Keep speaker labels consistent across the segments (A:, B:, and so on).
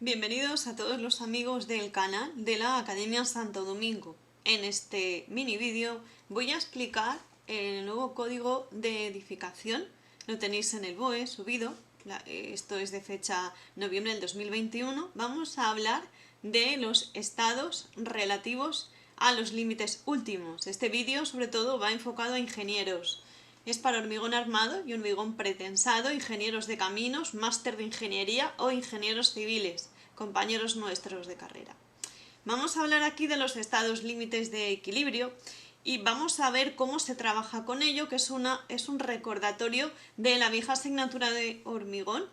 A: Bienvenidos a todos los amigos del canal de la Academia Santo Domingo. En este mini vídeo voy a explicar el nuevo código de edificación. Lo tenéis en el BOE subido. Esto es de fecha noviembre del 2021. Vamos a hablar de los estados relativos a los límites últimos. Este vídeo sobre todo va enfocado a ingenieros. Es para hormigón armado y hormigón pretensado, ingenieros de caminos, máster de ingeniería o ingenieros civiles, compañeros nuestros de carrera. Vamos a hablar aquí de los estados límites de equilibrio y vamos a ver cómo se trabaja con ello, que es un recordatorio de la vieja asignatura de hormigón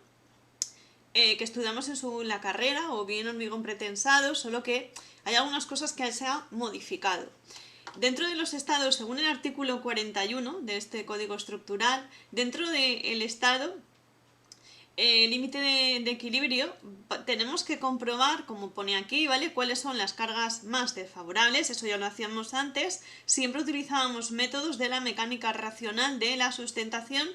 A: que estudiamos en la carrera, o bien hormigón pretensado, solo que hay algunas cosas que se han modificado. Dentro de los estados, según el artículo 41 de este código estructural, dentro del estado límite de equilibrio, tenemos que comprobar, como pone aquí, ¿vale?, cuáles son las cargas más desfavorables. Eso ya lo hacíamos antes. Siempre utilizábamos métodos de la mecánica racional de la sustentación,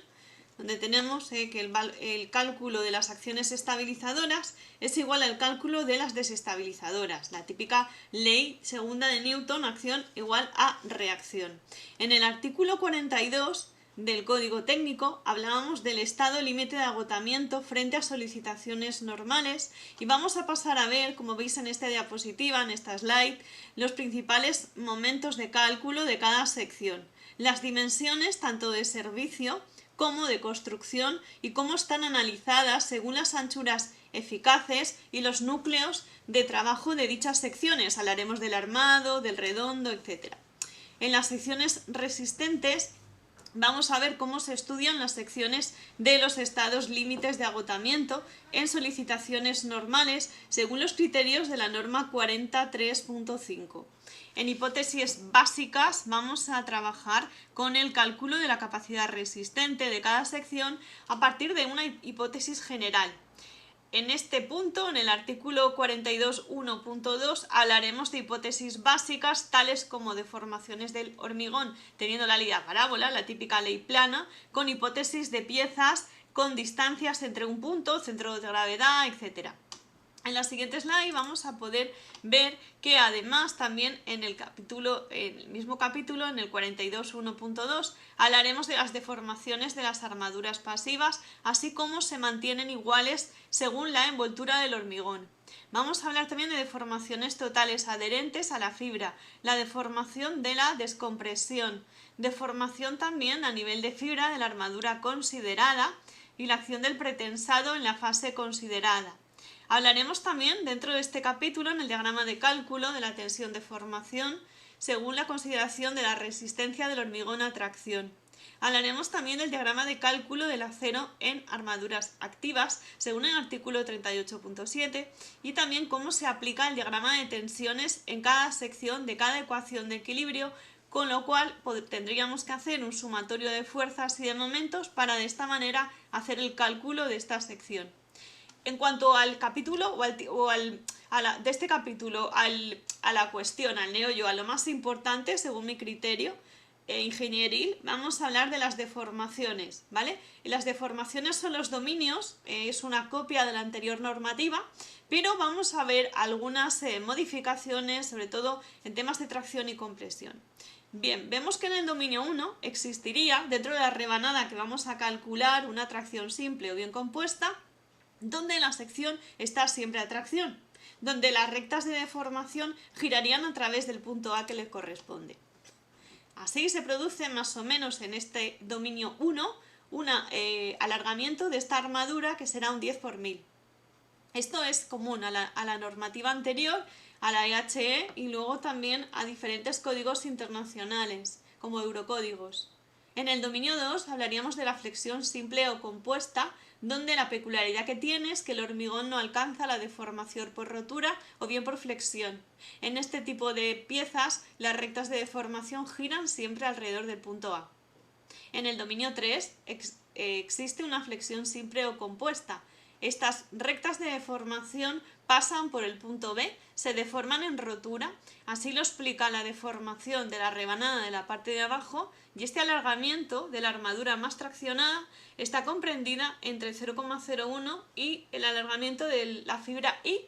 A: donde tenemos que el cálculo de las acciones estabilizadoras es igual al cálculo de las desestabilizadoras. La típica ley segunda de Newton, acción igual a reacción. En el artículo 42 del Código Técnico hablábamos del estado límite de agotamiento frente a solicitaciones normales y vamos a pasar a ver, como veis en esta diapositiva, en esta slide, los principales momentos de cálculo de cada sección. Las dimensiones tanto de servicio como de construcción y cómo están analizadas según las anchuras eficaces y los núcleos de trabajo de dichas secciones. Hablaremos del armado, del redondo, etc. En las secciones resistentes vamos a ver cómo se estudian las secciones de los estados límites de agotamiento en solicitaciones normales según los criterios de la norma 43.5. En hipótesis básicas vamos a trabajar con el cálculo de la capacidad resistente de cada sección a partir de una hipótesis general. En este punto, en el artículo 42.1.2, hablaremos de hipótesis básicas tales como deformaciones del hormigón teniendo la ley de parábola, la típica ley plana, con hipótesis de piezas con distancias entre un punto, centro de gravedad, etc. En la siguiente slide vamos a poder ver que además también en el mismo capítulo, en el 42.1.2, hablaremos de las deformaciones de las armaduras pasivas, así como se mantienen iguales según la envoltura del hormigón. Vamos a hablar también de deformaciones totales adherentes a la fibra, la deformación de la descompresión, deformación también a nivel de fibra de la armadura considerada y la acción del pretensado en la fase considerada. Hablaremos también dentro de este capítulo en el diagrama de cálculo de la tensión de formación según la consideración de la resistencia del hormigón a tracción. Hablaremos también del diagrama de cálculo del acero en armaduras activas según el artículo 38.7 y también cómo se aplica el diagrama de tensiones en cada sección de cada ecuación de equilibrio, con lo cual tendríamos que hacer un sumatorio de fuerzas y de momentos para de esta manera hacer el cálculo de esta sección. En cuanto al capítulo de este capítulo a la cuestión, al meollo, a lo más importante según mi criterio ingenieril, vamos a hablar de las deformaciones, ¿vale? Y las deformaciones son los dominios, es una copia de la anterior normativa, pero vamos a ver algunas modificaciones, sobre todo en temas de tracción y compresión. Bien, vemos que en el dominio 1 existiría, dentro de la rebanada que vamos a calcular, una tracción simple o bien compuesta, donde la sección está siempre a tracción, donde las rectas de deformación girarían a través del punto A que le corresponde. Así se produce más o menos en este dominio 1 un alargamiento de esta armadura que será un 10 por 1000. Esto es común a la normativa anterior, a la EHE y luego también a diferentes códigos internacionales, como eurocódigos. En el dominio 2 hablaríamos de la flexión simple o compuesta, donde la peculiaridad que tiene es que el hormigón no alcanza la deformación por rotura o bien por flexión. En este tipo de piezas, las rectas de deformación giran siempre alrededor del punto A. En el dominio 3 existe una flexión simple o compuesta. estas rectas de deformación pasan por el punto B, se deforman en rotura, así lo explica la deformación de la rebanada de la parte de abajo, y este alargamiento de la armadura más traccionada está comprendida entre 0,01 y el alargamiento de la fibra I,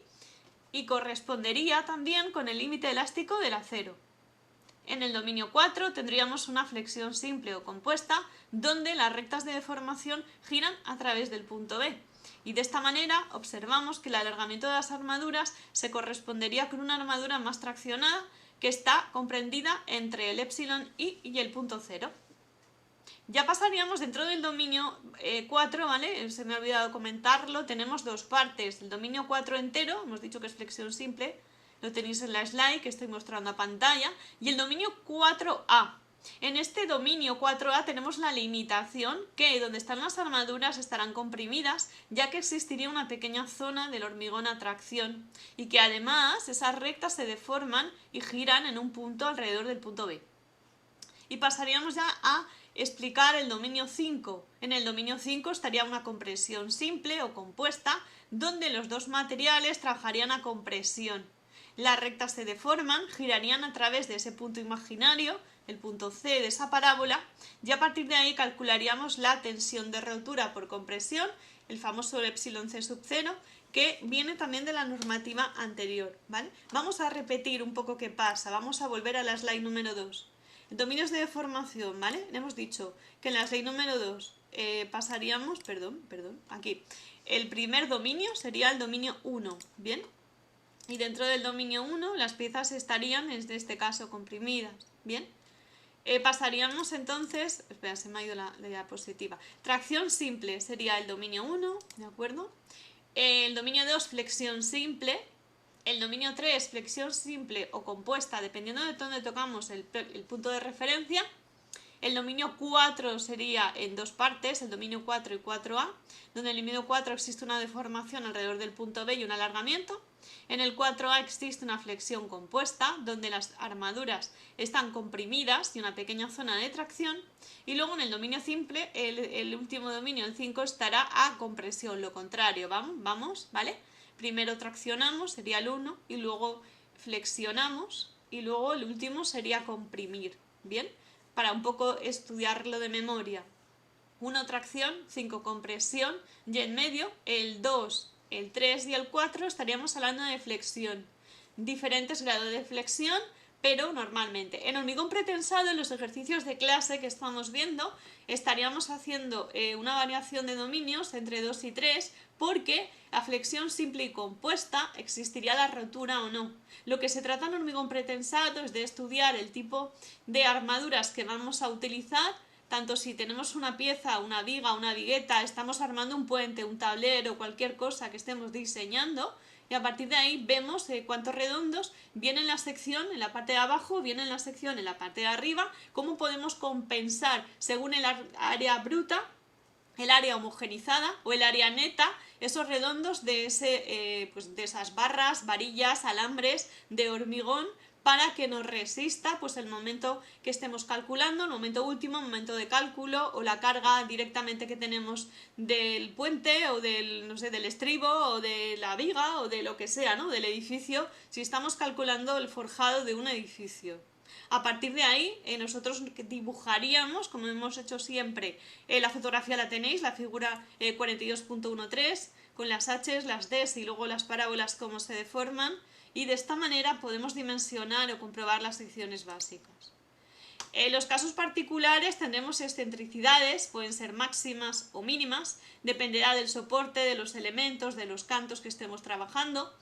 A: y correspondería también con el límite elástico del acero. En el dominio 4 tendríamos una flexión simple o compuesta, donde las rectas de deformación giran a través del punto B. Y de esta manera observamos que el alargamiento de las armaduras se correspondería con una armadura más traccionada, que está comprendida entre el epsilon I y el punto 0. Ya pasaríamos dentro del dominio 4, ¿vale? Se me ha olvidado comentarlo, tenemos dos partes. El dominio 4 entero, hemos dicho que es flexión simple, lo tenéis en la slide que estoy mostrando a pantalla, y el dominio 4A. En este dominio 4A tenemos la limitación que donde están las armaduras estarán comprimidas, ya que existiría una pequeña zona del hormigón a tracción, y que además esas rectas se deforman y giran en un punto alrededor del punto B. Y pasaríamos ya a explicar el dominio 5. En el dominio 5 estaría una compresión simple o compuesta, donde los dos materiales trabajarían a compresión. Las rectas se deforman, girarían a través de ese punto imaginario, el punto C de esa parábola, y a partir de ahí calcularíamos la tensión de rotura por compresión, el famoso epsilon C sub 0, que viene también de la normativa anterior, ¿vale? Vamos a repetir un poco qué pasa, vamos a volver a la slide número 2. Dominios de deformación, ¿vale? Hemos dicho que en la slide número 2 pasaríamos, aquí, el primer dominio sería el dominio 1, ¿bien? Y dentro del dominio 1 las piezas estarían, en este caso, comprimidas, ¿bien? Pasaríamos entonces, espera, se me ha ido la diapositiva. Tracción simple sería el dominio 1, ¿de acuerdo? El dominio 2, flexión simple. El dominio 3, flexión simple o compuesta, dependiendo de dónde tocamos el punto de referencia. El dominio 4 sería en dos partes, el dominio 4 y 4A, donde en el dominio 4 existe una deformación alrededor del punto B y un alargamiento. En el 4A existe una flexión compuesta, donde las armaduras están comprimidas y una pequeña zona de tracción. Y luego en el dominio simple, el último dominio, el 5, estará a compresión, lo contrario, vamos, ¿vale? Primero traccionamos, sería el 1, y luego flexionamos, y luego el último sería comprimir, ¿bien? Para un poco estudiarlo de memoria. 1 tracción, 5 compresión, y en medio el 2, el 3 y el 4 estaríamos hablando de flexión. Diferentes grados de flexión, pero normalmente. En hormigón pretensado, en los ejercicios de clase que estamos viendo, estaríamos haciendo una variación de dominios entre 2 y 3, porque la flexión simple y compuesta existiría la rotura o no. Lo que se trata en hormigón pretensado es de estudiar el tipo de armaduras que vamos a utilizar, tanto si tenemos una pieza, una viga, una vigueta, estamos armando un puente, un tablero, cualquier cosa que estemos diseñando, y a partir de ahí vemos cuántos redondos vienen en la sección en la parte de abajo, vienen en la sección en la parte de arriba, cómo podemos compensar según el área bruta, el área homogenizada o el área neta, esos redondos de, de esas barras, varillas, alambres de hormigón, para que nos resista pues el momento que estemos calculando, el momento último, el momento de cálculo o la carga directamente que tenemos del puente o del, no sé, del estribo o de la viga o de lo que sea, ¿no? Del edificio, si estamos calculando el forjado de un edificio. A partir de ahí, nosotros dibujaríamos, como hemos hecho siempre, la fotografía la tenéis, la figura 42.13, con las H's, las D's y luego las parábolas cómo se deforman, y de esta manera podemos dimensionar o comprobar las secciones básicas. En los casos particulares tendremos excentricidades, pueden ser máximas o mínimas, dependerá del soporte, de los elementos, de los cantos que estemos trabajando.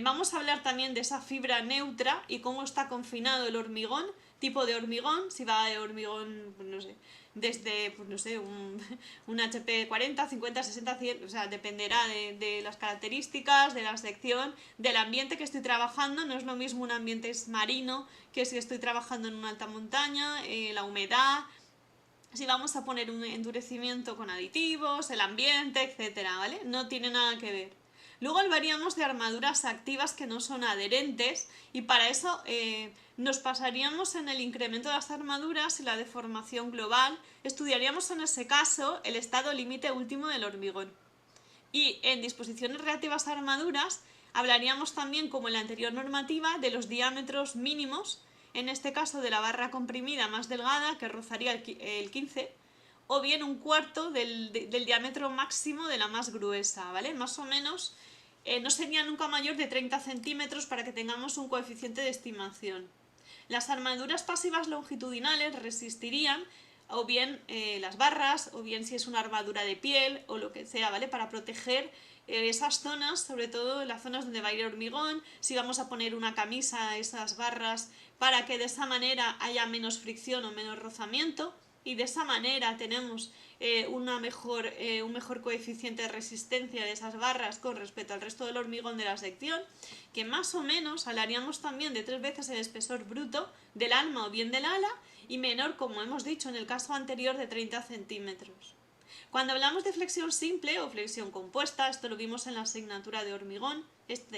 A: Vamos a hablar también de esa fibra neutra y cómo está confinado el hormigón, tipo de hormigón, si va de hormigón, pues no sé, desde pues no sé, un HP 40, 50, 60, 100, o sea, dependerá de las características, de la sección, del ambiente que estoy trabajando. No es lo mismo un ambiente marino que si estoy trabajando en una alta montaña, la humedad, si vamos a poner un endurecimiento con aditivos, el ambiente, etcétera, ¿vale? No tiene nada que ver. Luego hablaríamos de armaduras activas que no son adherentes, y para eso nos pasaríamos en el incremento de las armaduras y la deformación global. Estudiaríamos en ese caso el estado límite último del hormigón. Y en disposiciones relativas a armaduras hablaríamos también, como en la anterior normativa, de los diámetros mínimos, en este caso de la barra comprimida más delgada, que rozaría el 15, o bien un cuarto del diámetro máximo de la más gruesa, ¿vale? Más o menos no sería nunca mayor de 30 centímetros para que tengamos un coeficiente de estimación. Las armaduras pasivas longitudinales resistirían o bien las barras, o bien si es una armadura de piel o lo que sea, ¿vale? Para proteger esas zonas, sobre todo en las zonas donde va a ir hormigón, si vamos a poner una camisa a esas barras para que de esa manera haya menos fricción o menos rozamiento, y de esa manera tenemos un mejor coeficiente de resistencia de esas barras con respecto al resto del hormigón de la sección, que más o menos hablaríamos también de 3 veces el espesor bruto del alma o bien del ala, y menor, como hemos dicho en el caso anterior, de 30 centímetros. Cuando hablamos de flexión simple o flexión compuesta, esto lo vimos en la asignatura de hormigón,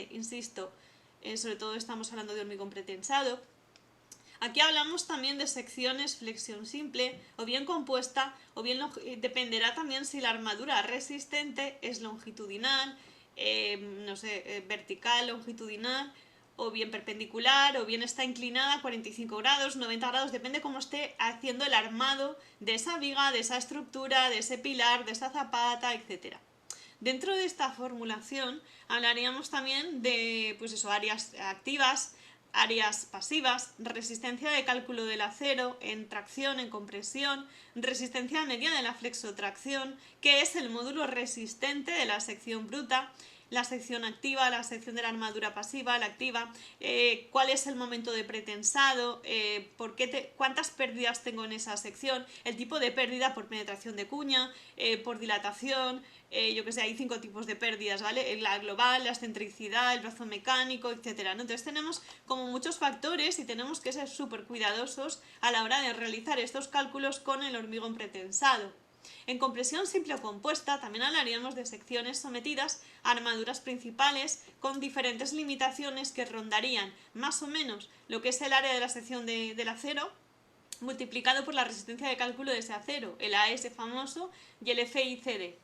A: insisto, sobre todo estamos hablando de hormigón pretensado. Aquí hablamos también de secciones flexión simple o bien compuesta, o bien dependerá también si la armadura resistente es longitudinal, vertical, longitudinal, o bien perpendicular, o bien está inclinada a 45 grados, 90 grados, depende cómo esté haciendo el armado de esa viga, de esa estructura, de ese pilar, de esa zapata, etc. Dentro de esta formulación hablaríamos también de áreas activas, áreas pasivas, resistencia de cálculo del acero en tracción, en compresión, resistencia media de la flexotracción, que es el módulo resistente de la sección bruta, la sección activa, la sección de la armadura pasiva, la activa, cuál es el momento de pretensado, cuántas pérdidas tengo en esa sección, el tipo de pérdida por penetración de cuña, por dilatación, hay 5 tipos de pérdidas, ¿vale? La global, la excentricidad, el brazo mecánico, etc., ¿no? Entonces tenemos como muchos factores y tenemos que ser súper cuidadosos a la hora de realizar estos cálculos con el hormigón pretensado. En compresión simple o compuesta también hablaríamos de secciones sometidas a armaduras principales con diferentes limitaciones que rondarían más o menos lo que es el área de la sección del acero multiplicado por la resistencia de cálculo de ese acero, el AS famoso y el FICD.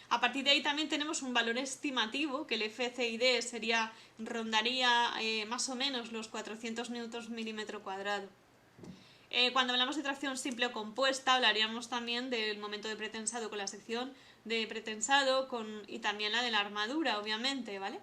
A: A partir de ahí también tenemos un valor estimativo, que el FCID rondaría más o menos los 400 newtons milímetro cuadrado. Cuando hablamos de tracción simple o compuesta, hablaríamos también del momento de pretensado con la sección de pretensado y también la de la armadura, obviamente, ¿vale?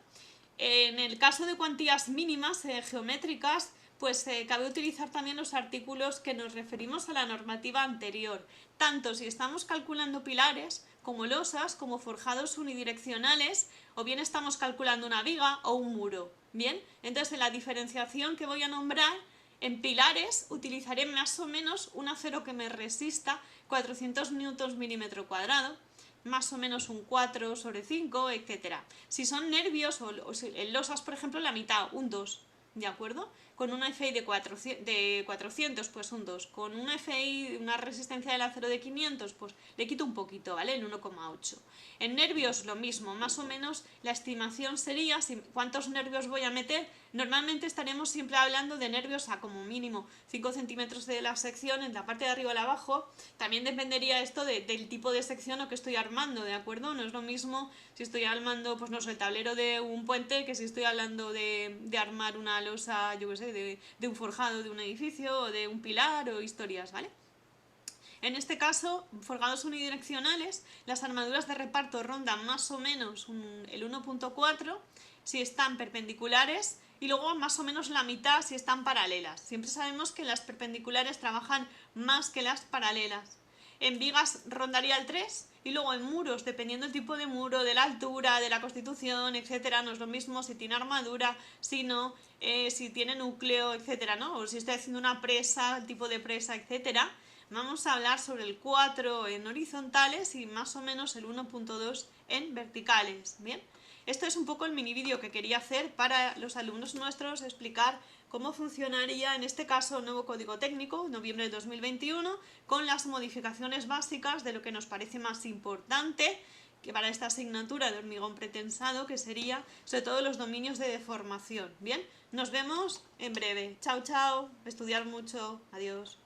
A: En el caso de cuantías mínimas geométricas, pues cabe utilizar también los artículos que nos referimos a la normativa anterior, tanto si estamos calculando pilares como losas, como forjados unidireccionales, o bien estamos calculando una viga o un muro. Bien, entonces en la diferenciación que voy a nombrar, en pilares utilizaré más o menos un acero que me resista 400 newtons milímetro cuadrado, más o menos un 4 sobre 5, etc. Si son nervios o en losas, por ejemplo, la mitad, un 2, ¿de acuerdo? Con una FI de 400, pues un 2. Con una FI, una resistencia del acero de 500, pues le quito un poquito, ¿vale? El 1,8. En nervios lo mismo, más o menos la estimación sería cuántos nervios voy a meter. Normalmente estaremos siempre hablando de nervios a como mínimo 5 centímetros de la sección, en la parte de arriba o la abajo. También dependería esto del tipo de sección o que estoy armando, ¿de acuerdo? No es lo mismo si estoy armando, pues no sé, el tablero de un puente, que si estoy hablando de armar una losa, yo qué sé, de un forjado de un edificio o de un pilar o historias, ¿vale? En este caso, forjados unidireccionales, las armaduras de reparto rondan más o menos el 1,4 si están perpendiculares y luego más o menos la mitad si están paralelas. Siempre sabemos que las perpendiculares trabajan más que las paralelas. En vigas rondaría el 3 y luego en muros, dependiendo del tipo de muro, de la altura, de la constitución, etcétera, no es lo mismo si tiene armadura, si no, si tiene núcleo, etcétera, ¿no? O si estoy haciendo una presa, el tipo de presa, etcétera. Vamos a hablar sobre el 4 en horizontales y más o menos el 1,2 en verticales, ¿bien? Esto es un poco el mini vídeo que quería hacer para los alumnos nuestros, explicar cómo funcionaría en este caso el nuevo código técnico, noviembre de 2021, con las modificaciones básicas de lo que nos parece más importante que para esta asignatura de hormigón pretensado, que sería sobre todo los dominios de deformación. Bien, nos vemos en breve. Chao, chao, estudiar mucho, adiós.